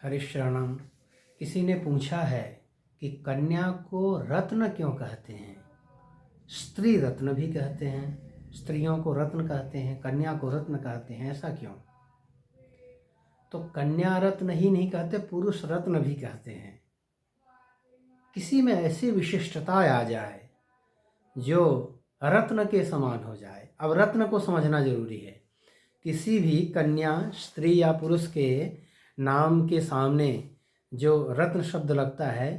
हरिशरणम। किसी ने पूछा है कि कन्या को रत्न क्यों कहते हैं। स्त्री रत्न भी कहते हैं, स्त्रियों को रत्न कहते हैं, कन्या को रत्न कहते हैं, ऐसा क्यों? तो कन्या रत्न ही नहीं कहते, पुरुष रत्न भी कहते हैं। किसी में ऐसी विशिष्टता आ जाए जो रत्न के समान हो जाए। अब रत्न को समझना जरूरी है। किसी भी कन्या, स्त्री या पुरुष के नाम के सामने जो रत्न शब्द लगता है,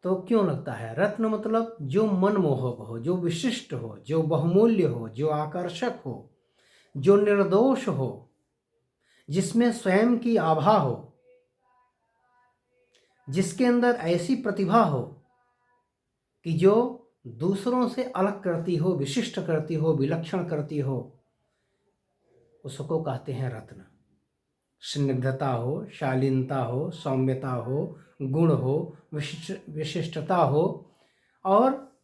तो क्यों लगता है? रत्न मतलब जो मनमोहक हो, जो विशिष्ट हो, जो बहुमूल्य हो, जो आकर्षक हो, जो निर्दोष हो, जिसमें स्वयं की आभा हो, जिसके अंदर ऐसी प्रतिभा हो कि जो दूसरों से अलग करती हो, विशिष्ट करती हो, विलक्षण करती हो, उसको कहते हैं रत्न। स्निग्धता हो, शालीनता हो, सौम्यता हो, गुण हो, विशिष्टता हो और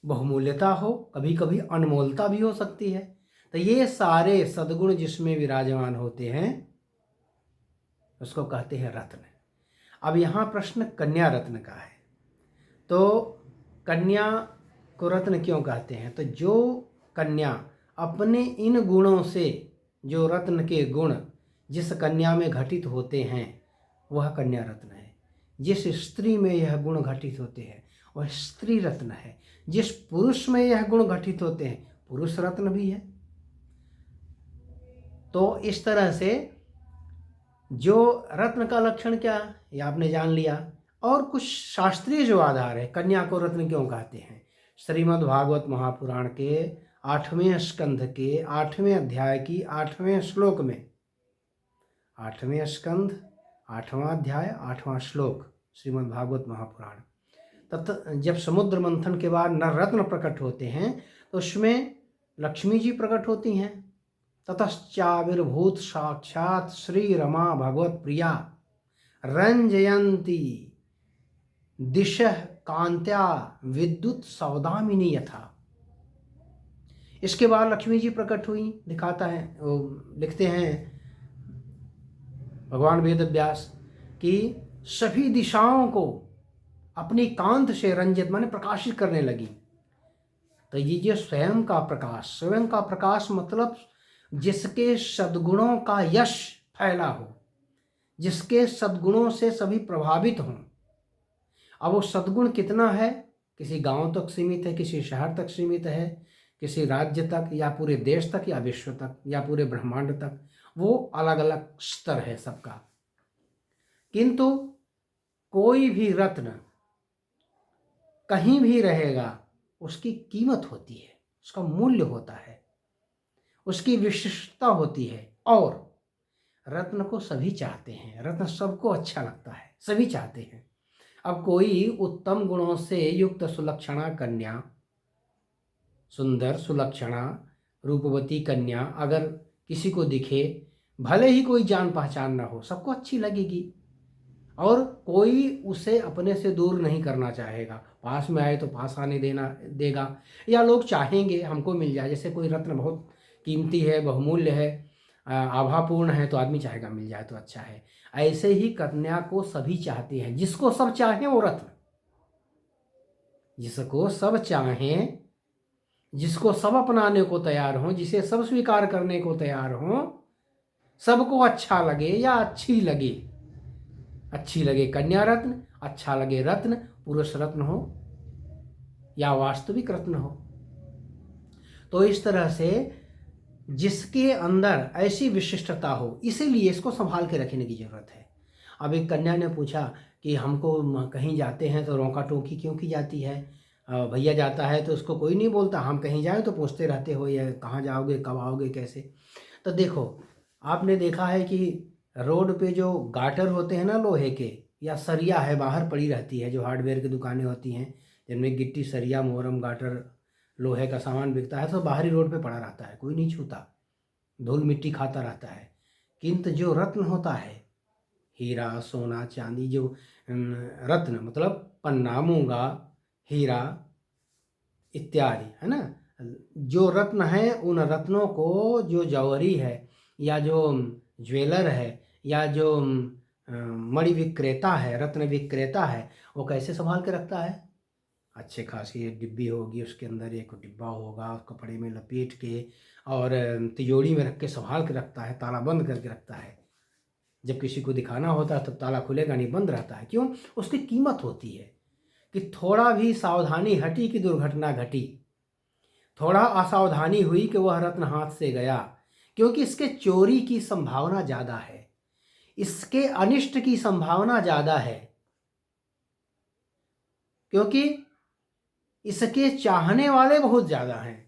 बहुमूल्यता हो, कभी कभी अनमोलता भी हो सकती है। तो ये सारे सद्गुण जिसमें विराजमान होते हैं उसको कहते हैं रत्न। अब यहाँ प्रश्न कन्या रत्न का है। तो कन्या को रत्न क्यों कहते हैं? तो जो कन्या अपने इन गुणों से, जो रत्न के गुण जिस कन्या में घटित होते हैं वह कन्या रत्न है। जिस स्त्री में यह गुण घटित होते हैं वह स्त्री रत्न है। जिस पुरुष में यह गुण घटित होते हैं पुरुष रत्न भी है। तो इस तरह से जो रत्न का लक्षण क्या है ये आपने जान लिया। और कुछ शास्त्रीय जो आधार है कन्या को रत्न क्यों कहते हैं, श्रीमद् भागवत महापुराण के 8वें स्कंध के 8वें अध्याय की 8वें श्लोक में, 8वें स्कंध 8वां अध्याय 8वां श्लोक श्रीमद् भागवत महापुराण, तथा जब समुद्र मंथन के बाद नर रत्न प्रकट होते हैं तो उसमें लक्ष्मी जी प्रकट होती हैं। ततश्चाविर्भूत साक्षात श्री रमा भगवत प्रिया रंजयंती दिशः कांत्या विद्युत सौदामिनी यथा। इसके बाद लक्ष्मी जी प्रकट हुई। दिखाता है, लिखते हैं भगवान वेदव्यास कि सभी दिशाओं को अपनी कांत से रंजित माने प्रकाशित करने लगी। तो ये जो स्वयं का प्रकाश मतलब जिसके सद्गुणों का यश फैला हो, जिसके सद्गुणों से सभी प्रभावित हों। अब वो सद्गुण कितना है, किसी गांव तक सीमित है, किसी शहर तक सीमित है, किसी राज्य तक या पूरे देश तक या विश्व तक या पूरे ब्रह्मांड तक, वो अलग अलग स्तर है सबका। किंतु कोई भी रत्न कहीं भी रहेगा उसकी कीमत होती है, उसका मूल्य होता है, उसकी विशिष्टता होती है। और रत्न को सभी चाहते हैं, रत्न सबको अच्छा लगता है, सभी चाहते हैं। अब कोई उत्तम गुणों से युक्त सुलक्षणा कन्या, सुंदर सुलक्षणा रूपवती कन्या अगर किसी को दिखे, भले ही कोई जान पहचान ना हो, सबको अच्छी लगेगी और कोई उसे अपने से दूर नहीं करना चाहेगा। पास में आए तो पास आने देगा, या लोग चाहेंगे हमको मिल जाए। जैसे कोई रत्न बहुत कीमती है, बहुमूल्य है, आभापूर्ण है, तो आदमी चाहेगा मिल जाए तो अच्छा है। ऐसे ही कन्या को सभी चाहते हैं, जिसको सब चाहें वो रत्न, जिसको सब चाहें, जिसको सब अपनाने को तैयार हों, जिसे सब स्वीकार करने को तैयार हों, सबको अच्छा लगे या अच्छी लगे कन्या रत्न, अच्छा लगे रत्न पुरुष रत्न हो या वास्तविक रत्न हो। तो इस तरह से जिसके अंदर ऐसी विशिष्टता हो, इसीलिए इसको संभाल के रखने की जरूरत है। अब एक कन्या ने पूछा कि हमको कहीं जाते हैं तो रोका टोकी क्यों की जाती है? भैया जाता है तो उसको कोई नहीं बोलता, हम कहीं जाए तो पूछते रहते हो ये कहाँ जाओगे, कब आओगे, कैसे? तो देखो, आपने देखा है कि रोड पे जो गाटर होते हैं ना लोहे के, या सरिया है बाहर पड़ी रहती है, जो हार्डवेयर की दुकानें होती हैं जिनमें गिट्टी, सरिया, मोहरम, गाटर, लोहे का सामान बिकता है, तो बाहरी रोड पे पड़ा रहता है, कोई नहीं छूता, धूल मिट्टी खाता रहता है। किंतु जो रत्न होता है, हीरा, सोना, चांदी, जो रत्न मतलब पन्ना, मूंगा, हीरा इत्यादि, है ना, जो रत्न है, उन रत्नों को जो जौहरी है या जो ज्वेलर है या जो मणि विक्रेता है, रत्न विक्रेता है, वो कैसे संभाल के रखता है? अच्छे खासी एक डिब्बी होगी, उसके अंदर एक डिब्बा होगा, कपड़े में लपेट के और तिजोरी में रख के संभाल के रखता है, ताला बंद करके रखता है। जब किसी को दिखाना होता है तब ताला खुलेगा नहीं, बंद रहता है। क्यों? उसकी कीमत होती है कि थोड़ा भी सावधानी हटी कि दुर्घटना घटी, थोड़ा असावधानी हुई कि वह रत्न हाथ से गया, क्योंकि इसके चोरी की संभावना ज़्यादा है, इसके अनिष्ट की संभावना ज़्यादा है, क्योंकि इसके चाहने वाले बहुत ज़्यादा हैं।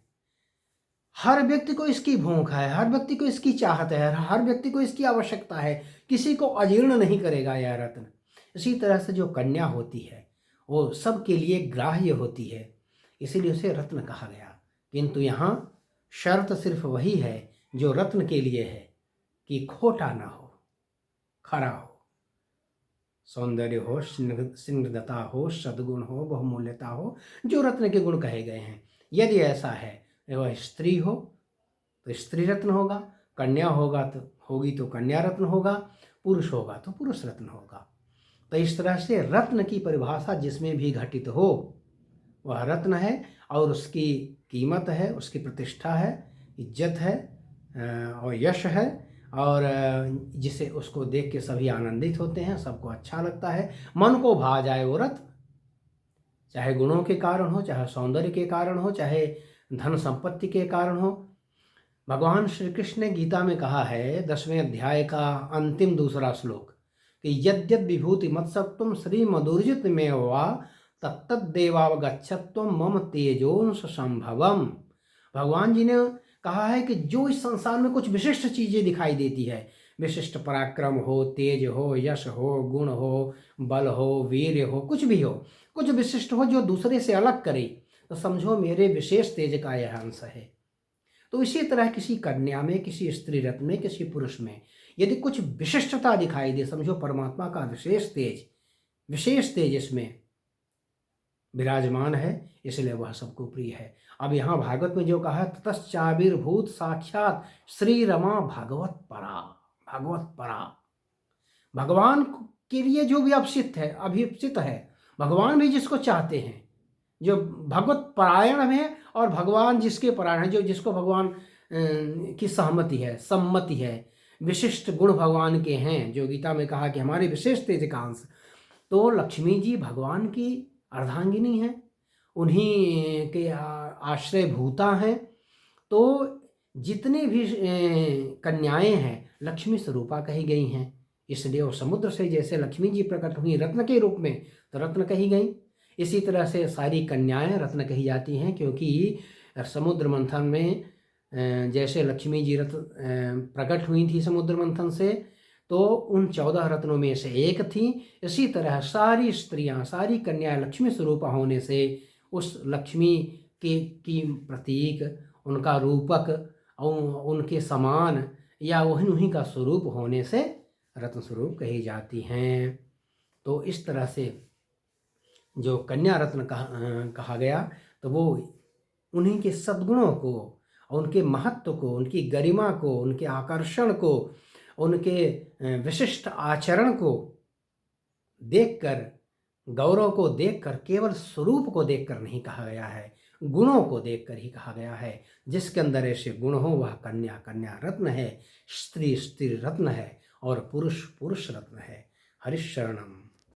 हर व्यक्ति को इसकी भूख है, हर व्यक्ति को इसकी चाहत है, हर व्यक्ति को इसकी आवश्यकता है, किसी को अजीर्ण नहीं करेगा यह रत्न। इसी तरह से जो कन्या होती है वो सबके लिए ग्राह्य होती है, इसीलिए उसे रत्न कहा गया। किंतु यहाँ शर्त सिर्फ वही है जो रत्न के लिए है कि खोटा ना हो, खरा हो, सौंदर्य हो, स्निग्धता हो, सद्गुण हो, बहुमूल्यता हो, जो रत्न के गुण कहे गए हैं। यदि ऐसा है, वह स्त्री हो तो स्त्री रत्न होगा, कन्या होगी तो कन्या रत्न होगा, पुरुष होगा तो पुरुष रत्न होगा। तो इस तरह से रत्न की परिभाषा जिसमें भी घटित हो वह रत्न है, और उसकी कीमत है, उसकी प्रतिष्ठा है, इज्जत है और यश है, और जिसे उसको देख के सभी आनंदित होते हैं, सबको अच्छा लगता है, मन को भा जाए वो रत्न, चाहे गुणों के कारण हो, चाहे सौंदर्य के कारण हो, चाहे धन संपत्ति के कारण हो। भगवान श्री कृष्ण ने गीता में कहा है 10वें अध्याय का अंतिम दूसरा श्लोक कि यद्यद् विभूति मत्सत्वं श्री मधुर्जित में वा तत्तदेवावगच्छत्वं मम तेजोंश संभवम। भगवान जी ने कहा है कि जो इस संसार में कुछ विशिष्ट चीजें दिखाई देती है, विशिष्ट पराक्रम हो, तेज हो, यश हो, गुण हो, बल हो, वीर्य हो, कुछ भी हो, कुछ विशिष्ट हो जो दूसरे से अलग करे, तो समझो मेरे विशेष तेज का यह अंश है। तो इसी तरह किसी कन्या में, किसी स्त्री रत्न में, किसी पुरुष में यदि कुछ विशिष्टता दिखाई दे, समझो परमात्मा का विशेष तेज इसमें विराजमान है, इसलिए वह सबको प्रिय है। अब यहाँ भागवत में जो कहा है ततश्चाविर्भूत साक्षात श्री रमा भागवत परा, भगवान के लिए जो भी अभिप्सित है, भगवान भी जिसको चाहते हैं, जो भगवत परायण है, और भगवान जिसके परायण है, जो जिसको भगवान की सम्मति है, विशिष्ट गुण भगवान के हैं, जो गीता में कहा कि हमारे विशेष तेज का अंश। तो लक्ष्मी जी भगवान की अर्धांगिनी है, उन्हीं के आश्रय भूता हैं। तो जितने भी कन्याएं हैं लक्ष्मी स्वरूपा कही गई हैं, इसलिए वो समुद्र से जैसे लक्ष्मी जी प्रकट हुई रत्न के रूप में, तो रत्न कही गई। इसी तरह से सारी कन्याएं रत्न कही जाती हैं, क्योंकि समुद्र मंथन में जैसे लक्ष्मी जी रत्न प्रकट हुई थी समुद्र मंथन से, तो उन 14 रत्नों में से एक थी। इसी तरह सारी स्त्रियां, सारी कन्याएं लक्ष्मी स्वरूपा होने से उस लक्ष्मी की प्रतीक, उनका रूपक, उनके समान या उन्हीं का स्वरूप होने से रत्न स्वरूप कही जाती हैं। तो इस तरह से जो कन्या रत्न कहा गया, तो वो उन्हीं के सद्गुणों को, उनके महत्व को, उनकी गरिमा को, उनके आकर्षण को, उनके विशिष्ट आचरण को देखकर, गौरव को देखकर, केवल स्वरूप को देखकर नहीं कहा गया है, गुणों को देखकर ही कहा गया है। जिसके अंदर ऐसे गुण हो वह कन्या रत्न है, स्त्री रत्न है, और पुरुष रत्न है। हरिशरणम।